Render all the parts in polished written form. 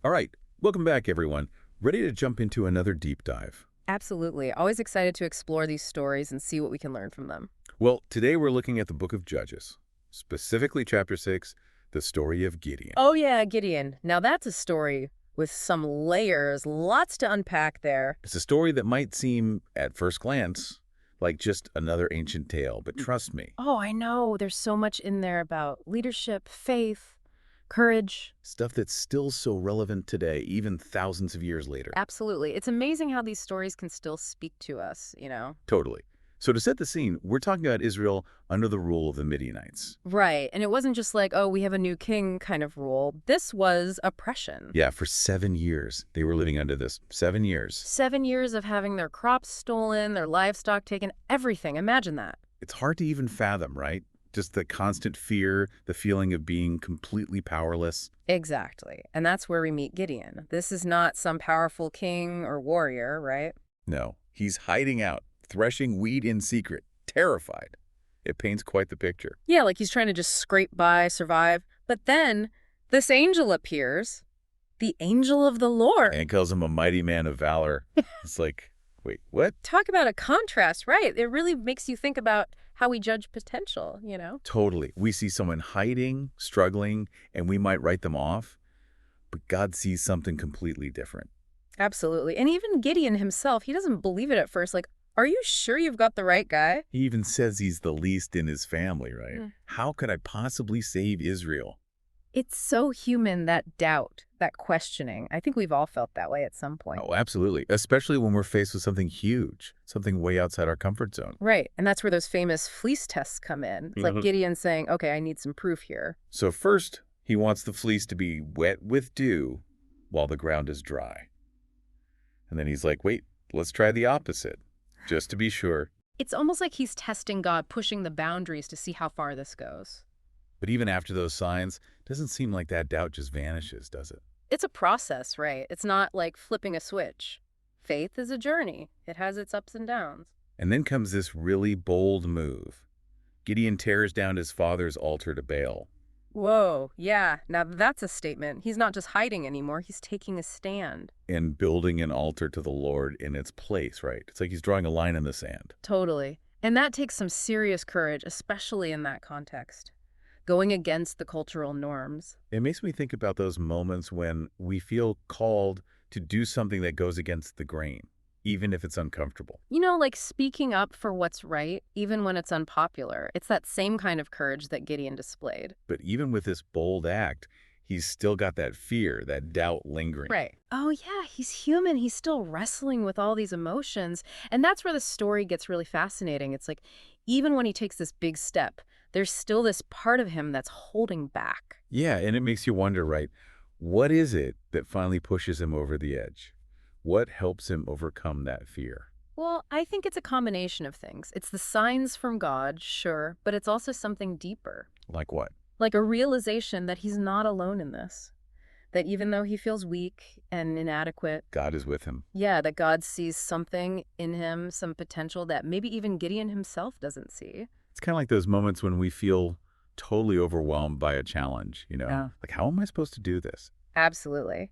All right, welcome back, everyone. Ready to jump into another deep dive? Absolutely. Always excited to explore these stories and see what we can learn from them. Well, today we're looking at the book of Judges, specifically chapter 6, the story of Gideon. Oh, yeah, Gideon. Now that's a story with some layers, lots to unpack there. It's a story that might seem, at first glance, like just another ancient tale, but trust me, Oh, I know. There's so much in there about leadership, faith, courage. stuff that's still so relevant today, even thousands of years later. Absolutely. It's amazing how these stories can still speak to us. Totally. So to set the scene, we're talking about Israel under the rule of the Midianites. Right. And it wasn't just like, oh, we have a new king kind of rule. This was oppression. Yeah, for 7 years, they were living under this. 7 years. 7 years of having their crops stolen, their livestock taken, everything. Imagine that. It's hard to even fathom, right? Just the constant fear, the feeling of being completely powerless. Exactly. And that's where we meet Gideon. This is not some powerful king or warrior, right? No, he's hiding out, threshing wheat in secret, terrified. It paints quite the picture. Yeah, like he's trying to just scrape by, survive. But then this angel appears, the angel of the Lord. And calls him a mighty man of valor. It's like, wait, what? Talk about a contrast, right? It really makes you think about how we judge potential. Totally. We see someone hiding, struggling, and we might write them off, but God sees something completely different. Absolutely. And even Gideon himself, he doesn't believe it at first. Like, are you sure you've got the right guy? He even says he's the least in his family, right? Mm. How could I possibly save Israel? It's so human, that doubt, that questioning. I think we've all felt that way at some point. Oh, absolutely. Especially when we're faced with something huge, something way outside our comfort zone. Right. And that's where those famous fleece tests come in. It's like Gideon saying, okay, I need some proof here. So first, he wants the fleece to be wet with dew while the ground is dry. And then he's like, wait, let's try the opposite, just to be sure. It's almost like he's testing God, pushing the boundaries to see how far this goes. But even after those signs, it doesn't seem like that doubt just vanishes, does it? It's a process, right? It's not like flipping a switch. Faith is a journey. It has its ups and downs. And then comes this really bold move. Gideon tears down his father's altar to Baal. Whoa, yeah. Now that's a statement. He's not just hiding anymore. He's taking a stand. And building an altar to the Lord in its place, right? It's like he's drawing a line in the sand. Totally. And that takes some serious courage, especially in that context. Going against the cultural norms. It makes me think about those moments when we feel called to do something that goes against the grain, even if it's uncomfortable. Like speaking up for what's right, even when it's unpopular. It's that same kind of courage that Gideon displayed. But even with this bold act, he's still got that fear, that doubt lingering. Right. Oh, yeah, he's human. He's still wrestling with all these emotions. And that's where the story gets really fascinating. It's like, even when he takes this big step, there's still this part of him that's holding back. Yeah, and it makes you wonder, right? What is it that finally pushes him over the edge? What helps him overcome that fear? Well, I think it's a combination of things. It's the signs from God, sure, but it's also something deeper. Like what? Like a realization that he's not alone in this. That even though he feels weak and inadequate, God is with him. yeah, that God sees something in him, some potential that maybe even Gideon himself doesn't see. It's kind of like those moments when we feel totally overwhelmed by a challenge, Yeah. Like, how am I supposed to do this? Absolutely.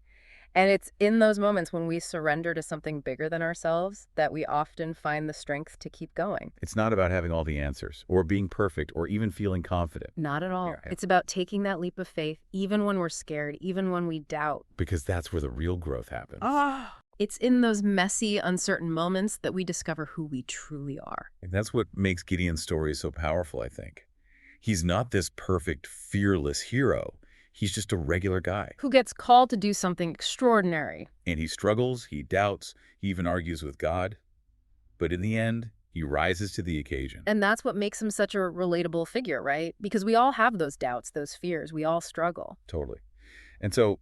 And it's in those moments when we surrender to something bigger than ourselves that we often find the strength to keep going. It's not about having all the answers or being perfect or even feeling confident. Not at all. Yeah. It's about taking that leap of faith, even when we're scared, even when we doubt. Because that's where the real growth happens. It's in those messy, uncertain moments that we discover who we truly are. And that's what makes Gideon's story so powerful, I think. He's not this perfect, fearless hero. He's just a regular guy. Who gets called to do something extraordinary. And he struggles, he doubts, he even argues with God. But in the end, he rises to the occasion. And that's what makes him such a relatable figure, right? Because we all have those doubts, those fears. We all struggle. Totally. And so,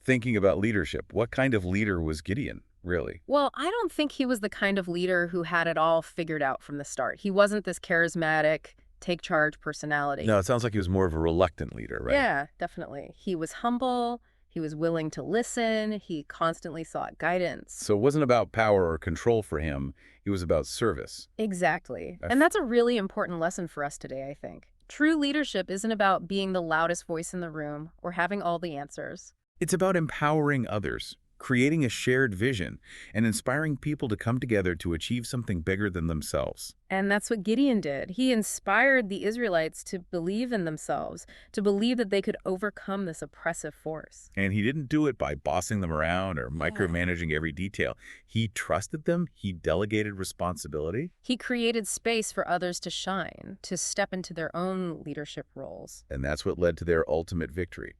thinking about leadership, what kind of leader was Gideon, really? Well, I don't think he was the kind of leader who had it all figured out from the start. He wasn't this charismatic, take charge personality. No, it sounds like he was more of a reluctant leader, right? Yeah, definitely. He was humble. He was willing to listen. He constantly sought guidance. So it wasn't about power or control for him. It was about service. Exactly. And that's a really important lesson for us today, I think. True leadership isn't about being the loudest voice in the room or having all the answers. It's about empowering others, creating a shared vision, and inspiring people to come together to achieve something bigger than themselves. And that's what Gideon did. He inspired the Israelites to believe in themselves, to believe that they could overcome this oppressive force. And he didn't do it by bossing them around or Yeah. micromanaging every detail. He trusted them, he delegated responsibility, He created space for others to shine, to step into their own leadership roles. and that's what led to their ultimate victory.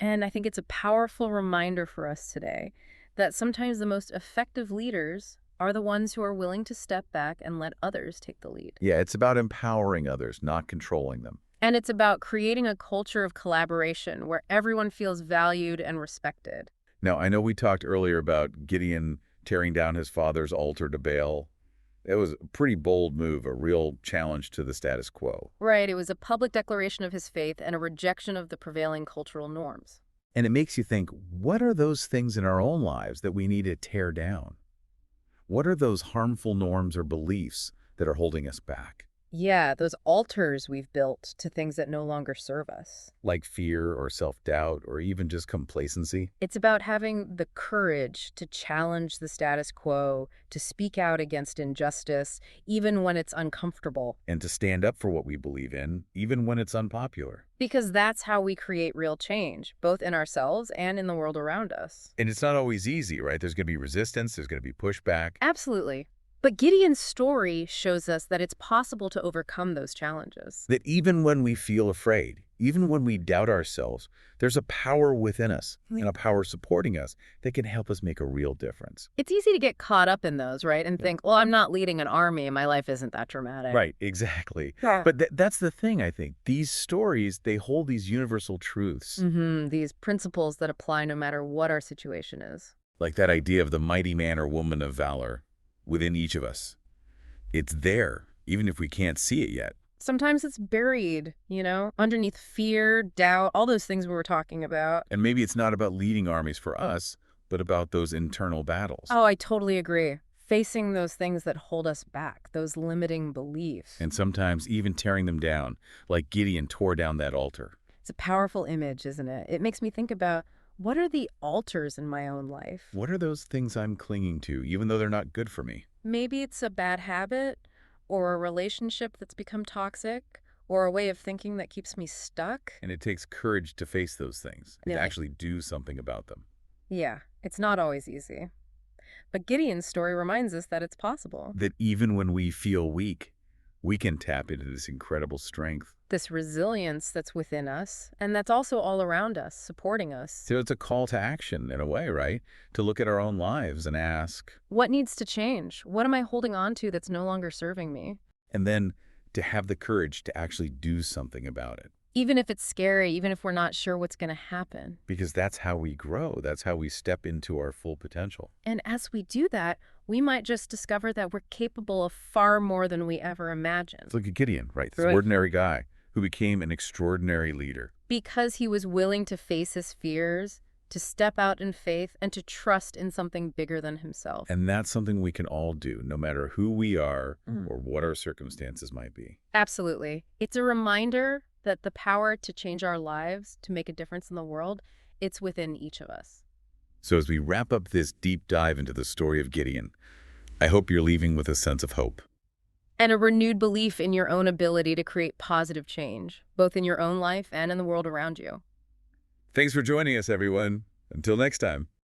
And I think it's a powerful reminder for us today that sometimes the most effective leaders are the ones who are willing to step back and let others take the lead. Yeah, it's about empowering others, not controlling them. And it's about creating a culture of collaboration where everyone feels valued and respected. Now, I know we talked earlier about Gideon tearing down his father's altar to Baal. It was a pretty bold move, a real challenge to the status quo. Right, it was a public declaration of his faith and a rejection of the prevailing cultural norms. And it makes you think, what are those things in our own lives that we need to tear down? What are those harmful norms or beliefs that are holding us back? Yeah, those altars we've built to things that no longer serve us. Like fear or self-doubt or even just complacency? It's about having the courage to challenge the status quo, to speak out against injustice, even when it's uncomfortable. And to stand up for what we believe in, even when it's unpopular. Because that's how we create real change, both in ourselves and in the world around us. And it's not always easy, right? There's going to be resistance, there's going to be pushback. Absolutely. But Gideon's story shows us that it's possible to overcome those challenges. That even when we feel afraid, even when we doubt ourselves, there's a power within us and a power supporting us that can help us make a real difference. It's easy to get caught up in those, right? And think, well, I'm not leading an army. My life isn't that dramatic. Right, exactly. Yeah. But that's the thing, I think. These stories, they hold these universal truths. These principles that apply no matter what our situation is. Like that idea of the mighty man or woman of valor within each of us. It's there, even if we can't see it yet. Sometimes it's buried, underneath fear, doubt, all those things we were talking about. And maybe it's not about leading armies for us, but about those internal battles. Oh, I totally agree. Facing those things that hold us back, those limiting beliefs. And sometimes even tearing them down, like Gideon tore down that altar. It's a powerful image, isn't it? It makes me think about, what are the altars in my own life? What are those things I'm clinging to, even though they're not good for me? Maybe it's a bad habit, or a relationship that's become toxic, or a way of thinking that keeps me stuck. And it takes courage to face those things and to Yeah. actually do something about them. Yeah, it's not always easy. But Gideon's story reminds us that it's possible. That even when we feel weak, we can tap into this incredible strength. This resilience that's within us, and that's also all around us, supporting us. So it's a call to action in a way, right? To look at our own lives and ask. What needs to change? What am I holding on to that's no longer serving me? And then to have the courage to actually do something about it. Even if it's scary, even if we're not sure what's going to happen. Because that's how we grow. That's how we step into our full potential. And as we do that, we might just discover that we're capable of far more than we ever imagined. Look at Gideon, right? This Right. ordinary guy who became an extraordinary leader. Because he was willing to face his fears, to step out in faith, and to trust in something bigger than himself. And that's something we can all do, no matter who we are or what our circumstances might be. Absolutely. It's a reminder that the power to change our lives, to make a difference in the world, it's within each of us. So as we wrap up this deep dive into the story of Gideon, I hope you're leaving with a sense of hope. And a renewed belief in your own ability to create positive change, both in your own life and in the world around you. Thanks for joining us, everyone. Until next time.